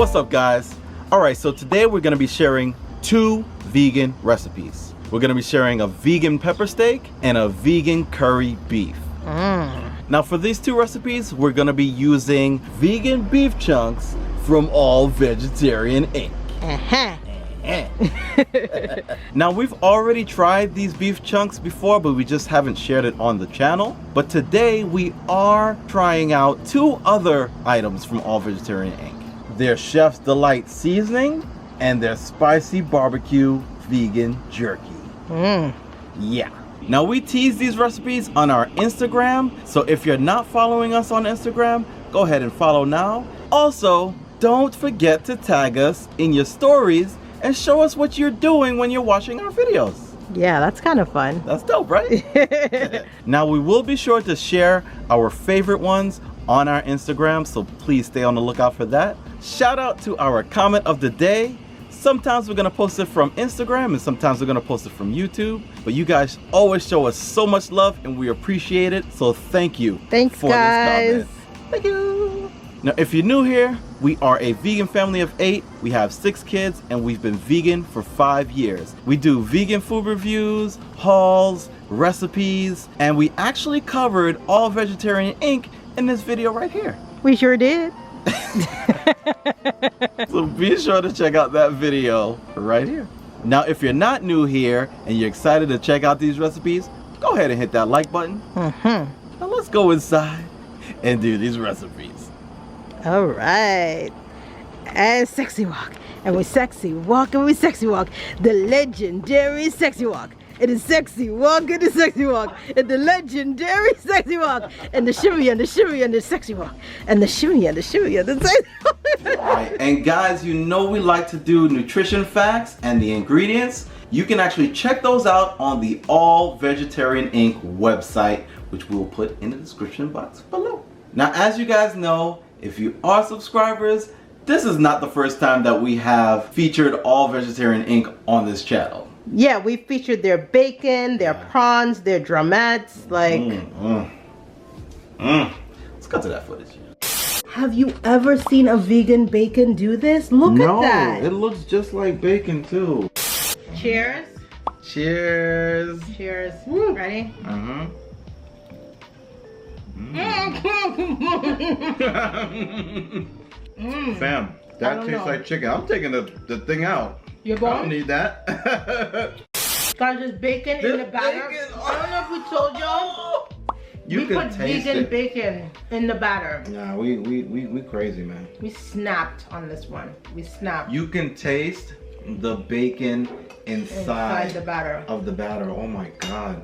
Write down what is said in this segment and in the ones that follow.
What's up, guys? Alright, so today we're going to be sharing 2 vegan recipes. We're going to be sharing a vegan pepper steak and a vegan curry beef. Now for these 2 recipes, we're going to be using vegan beef chunks from All Vegetarian Inc. Now we've already tried these beef chunks before, but we just haven't shared it on the channel. But today we are trying out 2 other items from All Vegetarian Inc. Their Chef's Delight seasoning and their spicy barbecue vegan jerky. Yeah. Now we tease these recipes on our Instagram, so if you're not following us on Instagram, go ahead and follow now. Also, don't forget to tag us in your stories and show us what you're doing when you're watching our videos. Yeah, that's kind of fun. That's dope, right? Now we will be sure to share our favorite ones on our Instagram, so please stay on the lookout for that. Shout out to our comment of the day. Sometimes we're gonna post it from Instagram and sometimes we're gonna post it from YouTube. But you guys always show us so much love and we appreciate it. So thank you. Thanks, for guys. this comment. Thank you. Now, if you're new here, we are a vegan family of 8. We have 6 kids and we've been vegan for 5 years. We do vegan food reviews, hauls, recipes, and we actually covered All Vegetarian Inc. in this video right here. We sure did. So be sure to check out that video right here. Now, if you're not new here and you're excited to check out these recipes, go ahead and hit that like button. Now let's go inside and do these recipes. All right. And sexy walk. And we sexy walk and we sexy walk. The legendary sexy walk. It is sexy walk and the sexy walk. And the legendary sexy walk. And the shimmy and the shimmy and the sexy walk. And the shimmy and the shimmy and the sexy walk. Alright, and guys, you know we like to do nutrition facts and the ingredients. You can actually check those out on the All Vegetarian Inc. website, which we'll put in the description box below. Now, as you guys know, if you are subscribers, this is not the first time that we have featured All Vegetarian Inc. on this channel. Yeah, we featured their bacon, their prawns, their drumettes, like... Let's cut to that footage. Have you ever seen a vegan bacon do this? Look at that. No, it looks just like bacon too. Cheers. Cheers. Cheers. Ready? Fam, that tastes like chicken. I'm taking the thing out. You're I going? don't need that. Guys, there's bacon in the batter. Bacon. I don't know if we told y'all. You We can put taste vegan it. bacon in the batter. Nah, we crazy, man. We snapped on this one. We snapped. You can taste the bacon inside the batter. of the batter. Oh my god.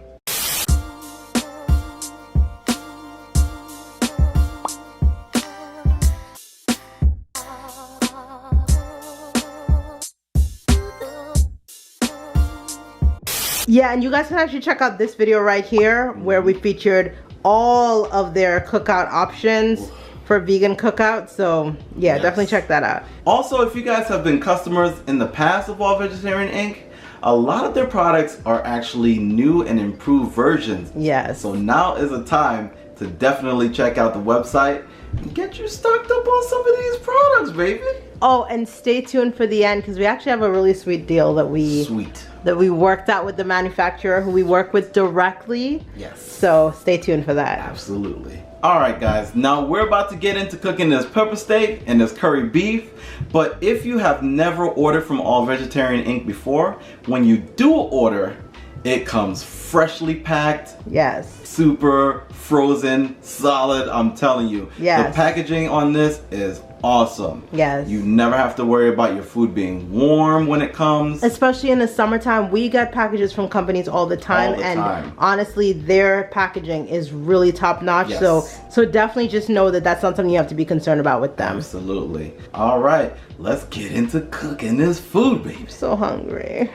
Yeah, and you guys can actually check out this video right here where we featured all of their cookout options for vegan cookout. So yeah, Yes. definitely check that out. Also, if you guys have been customers in the past of All Vegetarian Inc., a lot of their products are actually new and improved versions. Yes. So now is the time to definitely check out the website and get you stocked up on some of these products, baby. Oh, and stay tuned for the end because we actually have a really sweet deal that we worked out with the manufacturer who we work with directly. Yes. So stay tuned for that. Absolutely. Alright guys, now we're about to get into cooking this pepper steak and this curry beef. But if you have never ordered from All Vegetarian Inc. before, when you do order, it comes freshly packed. Yes. Super frozen, solid, I'm telling you. Yes. The packaging on this is awesome. Yes. You never have to worry about your food being warm when it comes. Especially in the summertime, we get packages from companies all the time. All the and time. honestly, their packaging is really top notch. Yes. So definitely just know that that's not something you have to be concerned about with them. Absolutely. All right, let's get into cooking this food, baby. I'm so hungry.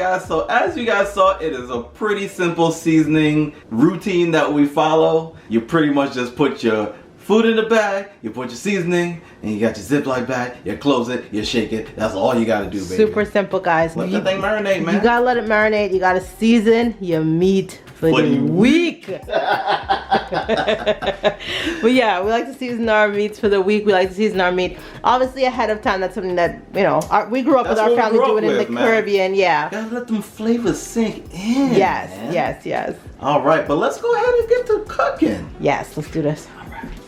guys, so as you guys saw, it is a pretty simple seasoning routine that we follow. You pretty much just put your food in the bag, you put your seasoning, and you got your Ziploc bag, you close it, you shake it. That's all you gotta do, baby. Super simple, guys. Let that thing marinate, man. You gotta let it marinate. You gotta season your meat for the week. But yeah, we like to season our meats for the week. We like to season our meat obviously ahead of time. That's something that, you know, we grew up with our family doing in the Caribbean. Yeah. You gotta let them flavors sink in. Yes, man. yes. All right, but let's go ahead and get to cooking. Yes, let's do this.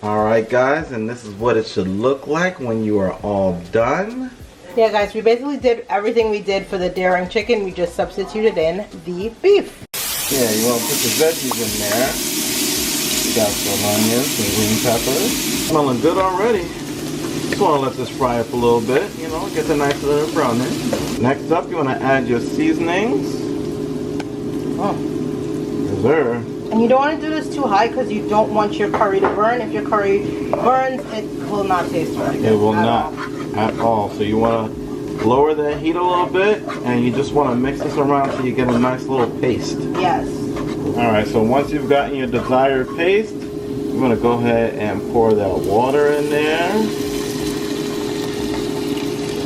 All right, guys, and this is what it should look like when you are all done. Yeah, guys, we basically did everything we did for the daring chicken. We just substituted in the beef. Yeah, you want to put the veggies in there. You got some onions, some green peppers. Smelling good already. Just want to let this fry up a little bit, you know, get the nice little brownish. Next up, you want to add your seasonings. Oh. Yes, sir. And you don't want to do this too high because you don't want your curry to burn. If your curry burns, it will not taste very good. It will not at all. So you want to lower the heat a little bit, and you just want to mix this around so you get a nice little paste. Yes. All right, so once you've gotten your desired paste, you're going to go ahead and pour that water in there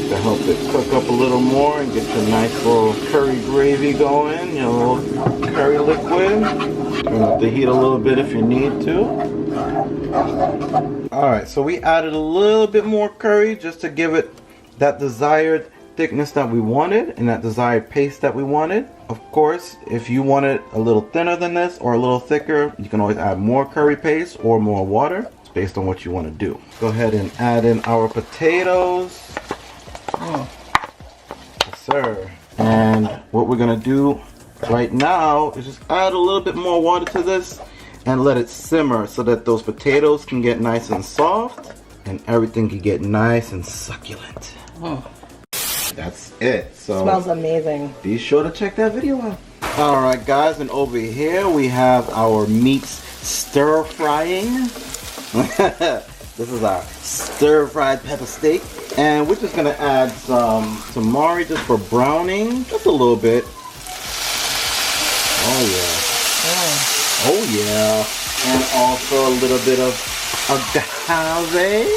to help it cook up a little more and get your nice little curry gravy going, your little curry liquid. Turn up the heat a little bit if you need to. All right, so we added a little bit more curry just to give it that desired thickness that we wanted and that desired paste that we wanted. Of course, if you want it a little thinner than this or a little thicker, you can always add more curry paste or more water. It's based on what you want to do. Go ahead and add in our potatoes. Yes, sir. And what we're gonna do right now is just add a little bit more water to this and let it simmer so that those potatoes can get nice and soft and everything can get nice and succulent. That's it. So Smells amazing. be sure to check that video out. All right, guys, and over here we have our meats stir frying. This is our stir-fried pepper steak, and we're just gonna add some tamari just for browning, just a little bit. Oh yeah. Oh yeah. And also a little bit of agave.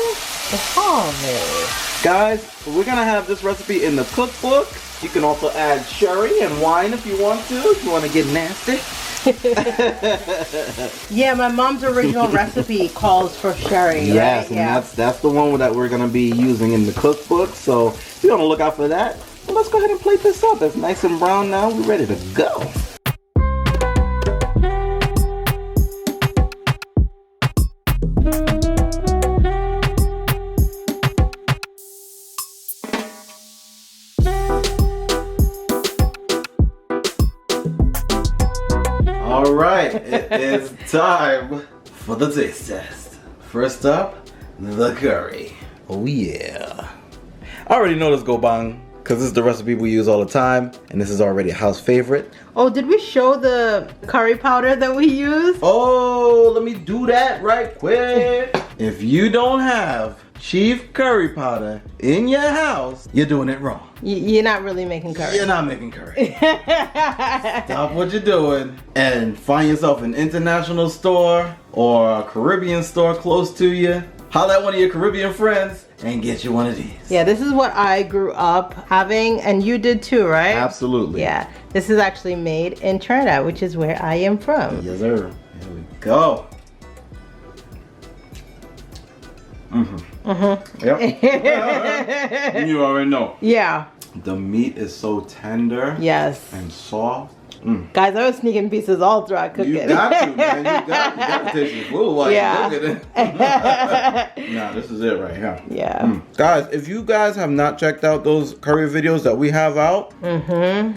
Guys, we're gonna have this recipe in the cookbook. You can also add sherry and wine if you want to get nasty. Yeah, my mom's original recipe calls for sherry. Yes, right? and that's the one that we're gonna be using in the cookbook. So be on the lookout for that. Well, let's go ahead and plate this up. It's nice and brown now. We're ready to go. All right, it is time for the taste test. First up, the curry. Oh yeah. I already know this go bang because this is the recipe we use all the time, and this is already a house favorite. Oh, did we show the curry powder that we use? Oh, let me do that right quick. If you don't have Chief curry powder in your house, you're doing it wrong. You're not really making curry. You're not making curry. Stop what you're doing and find yourself an international store or a Caribbean store close to you. Holler at one of your Caribbean friends and get you one of these. Yeah, this is what I grew up having, and you did too, right? Absolutely. Yeah, this is actually made in Trinidad, which is where I am from. Yes, sir. Here we go. Yep. You already know. Yeah. The meat is so tender. Yes. And soft. Guys, I was sneaking pieces all throughout cooking. You got to, man. You got to taste your food while you look at it. Nah, this is it right here. Yeah. Guys, if you guys have not checked out those curry videos that we have out,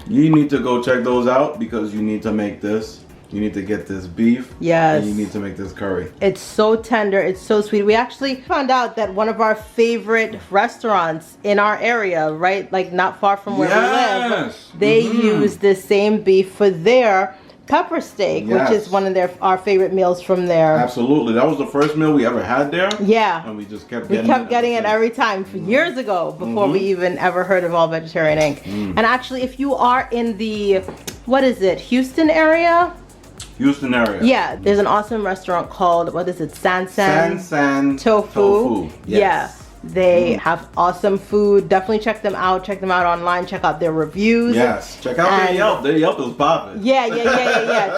you need to go check those out because you need to make this. You need to get this beef. Yes. And you need to make this curry. It's so tender. It's so sweet. We actually found out that one of our favorite restaurants in our area, right, like not far from where we live, they use the same beef for their pepper steak, Yes. which is one of our favorite meals from there. Absolutely. That was the first meal we ever had there. Yeah. And we just kept We getting kept getting it every time for years ago before we even ever heard of All Vegetarian Inc. And actually, if you are in the, what is it, Houston area? Houston area. Yeah, there's an awesome restaurant called, what is it, San Tofu. Yes. Yeah. They have awesome food. Definitely check them out. Check them out online. Check out their reviews. Yes. Check out their Yelp. Their Yelp is popping. Yeah.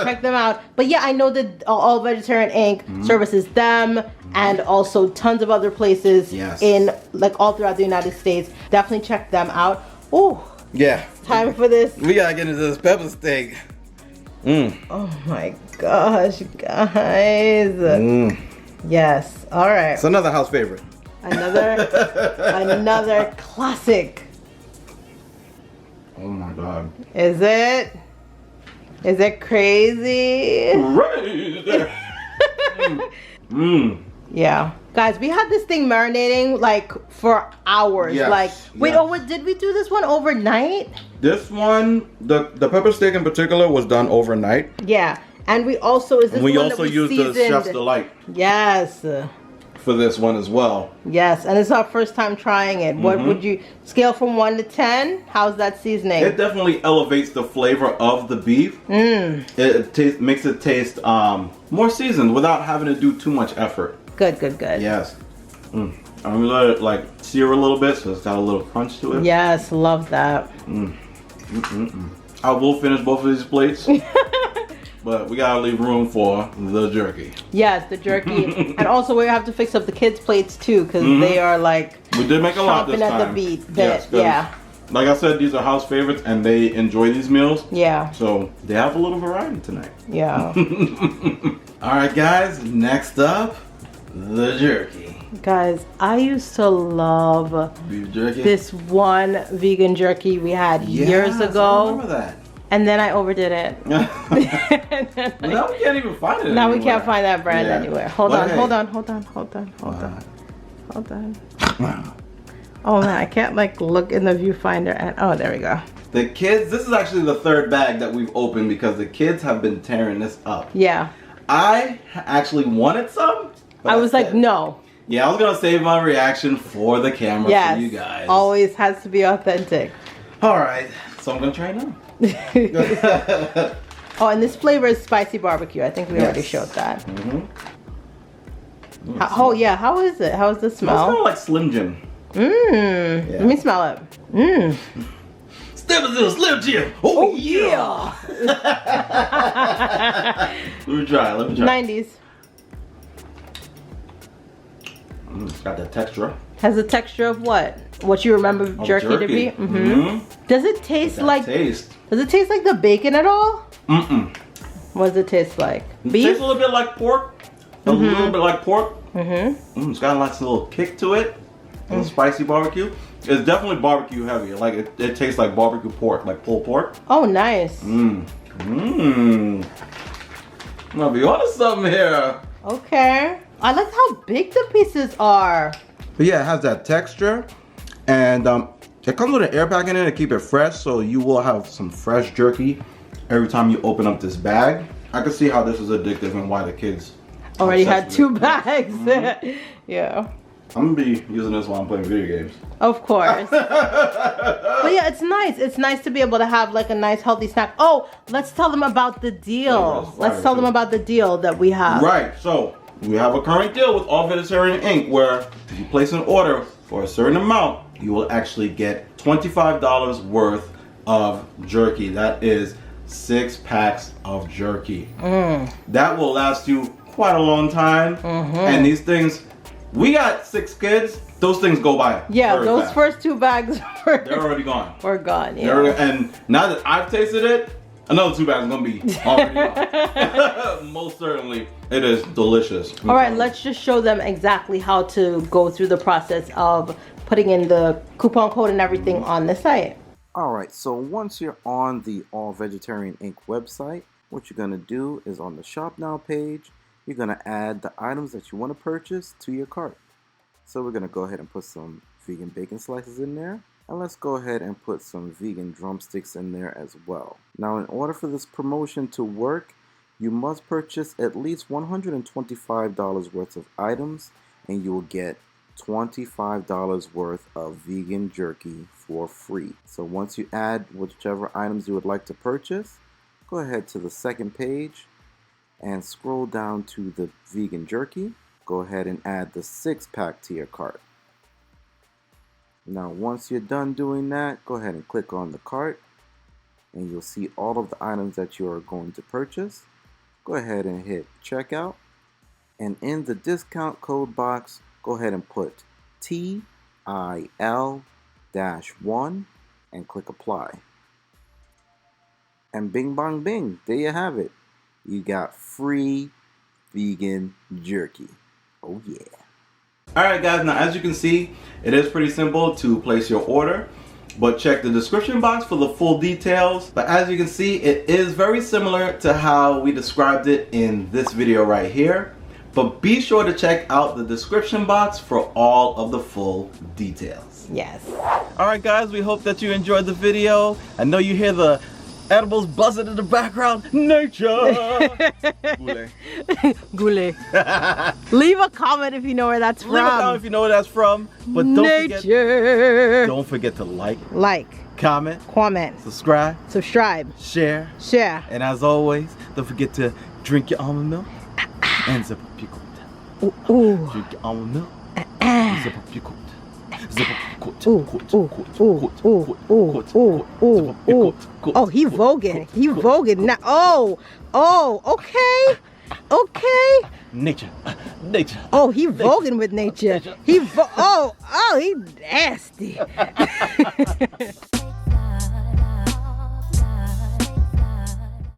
Check them out. But yeah, I know that All Vegetarian Inc. services them and also tons of other places in like all throughout the United States. Definitely check them out. Oh. Yeah. Time for this. We gotta get into this pepper steak. Oh my gosh, guys. Yes. All right. It's another house favorite. Another classic. Oh my god. Is it? Is it crazy? Yeah. Guys, we had this thing marinating like for hours. Yes, Like, wait, did we do this one overnight? This one, the pepper steak in particular, was done overnight. Yeah. And we also used the Chef's Delight. Yes. For this one as well. Yes, and it's our first time trying it. What would you scale from 1 to 10? How's that seasoning? It definitely elevates the flavor of the beef. It makes it taste more seasoned without having to do too much effort. Good. Yes. I'm gonna let it like sear a little bit so it's got a little crunch to it. Yes, love that. I will finish both of these plates. But we gotta leave room for the jerky. Yes, the jerky. And also we have to fix up the kids' plates too, because they are like we did make a lot this time. chomping at the beat. Yes, yeah. Like I said, these are house favorites and they enjoy these meals. Yeah. So they have a little variety tonight. Yeah. Alright guys, next up, the jerky. Guys, I used to love beef jerky. This one vegan jerky we had years ago. I remember that. And then I overdid it. Well, now we can't even find it Now anywhere. we can't find that brand anywhere. Hold on. Oh man, I can't like look in the viewfinder and oh, there we go. The kids, this is actually the third bag that we've opened because the kids have been tearing this up. Yeah. I actually wanted some. I was like, no. Yeah, I was gonna save my reaction for the camera for you guys. Always has to be authentic. All right, so I'm gonna try it now. Oh, and this flavor is spicy barbecue. I think we already showed that. How is it? How is the smell? It's kind of like Slim Jim. Let me smell it. Step into the Slim Jim. Oh yeah. Let me try. 90s. It's got that texture. Has the texture of what? What you remember jerky to be? Does it taste like? Does it taste like the bacon at all? What does it taste like? It Beef? tastes a little bit like pork. A little bit like pork. It's got like a little kick to it. A spicy barbecue. It's definitely barbecue heavy. Like it tastes like barbecue pork, like pulled pork. Oh, nice. I'll be onto something here. Okay. I like how big the pieces are. But yeah, it has that texture, and it comes with an air pack in it to keep it fresh, so you will have some fresh jerky every time you open up this bag. I can see how this is addictive and why the kids already had 2 bags. Yeah. I'm gonna be using this while I'm playing video games. Of course. But yeah, it's nice. It's nice to be able to have like a nice healthy snack. Oh, let's tell them about the deal. Let's tell them about the deal that we have. Right, so we have a current deal with All Vegetarian Inc. where if you place an order for a certain amount, you will actually get $25 worth of jerky. That is 6 packs of jerky. That will last you quite a long time. And these things, we got 6 kids. Those things go by. Yeah, those fast. first 2 bags they're already gone. We're gone. Yeah. And now that I've tasted it, another 2 bags are gonna be already gone. Most certainly, it is delicious. All right, let's just show them exactly how to go through the process of putting in the coupon code and everything on the site. All right, so once you're on the All Vegetarian Inc. website, what you're gonna do is on the Shop Now page, you're gonna add the items that you want to purchase to your cart. So we're gonna go ahead and put some vegan bacon slices in there. And let's go ahead and put some vegan drumsticks in there as well. Now, in order for this promotion to work, you must purchase at least $125 worth of items, and you will get $25 worth of vegan jerky for free. So once you add whichever items you would like to purchase, go ahead to the second page and scroll down to the vegan jerky. Go ahead and add the 6-pack to your cart. Now once you're done doing that, go ahead and click on the cart and you'll see all of the items that you are going to purchase. Go ahead and hit checkout, and in the discount code box, go ahead and put TIL-1 and click apply. And bing bong bing, there you have it. You got free vegan jerky. Oh yeah. Alright guys, now as you can see, it is pretty simple to place your order, but check the description box for the full details. But as you can see, it is very similar to how we described it in this video right here. But be sure to check out the description box for all of the full details. Yes. Alright guys, we hope that you enjoyed the video. I know you hear the edibles buzzing in the background. Nature! Goulet. Goulet. Leave a comment if you know where that's from. Leave a comment if you know where that's from. But don't forget to like, comment, subscribe, share, and as always, don't forget to drink your almond milk and zip up your coat. Drink your almond milk and zip up your coat. Oh, he voguing. He voguing now. Oh, okay. Nature. Oh, he voguing with nature. He nasty.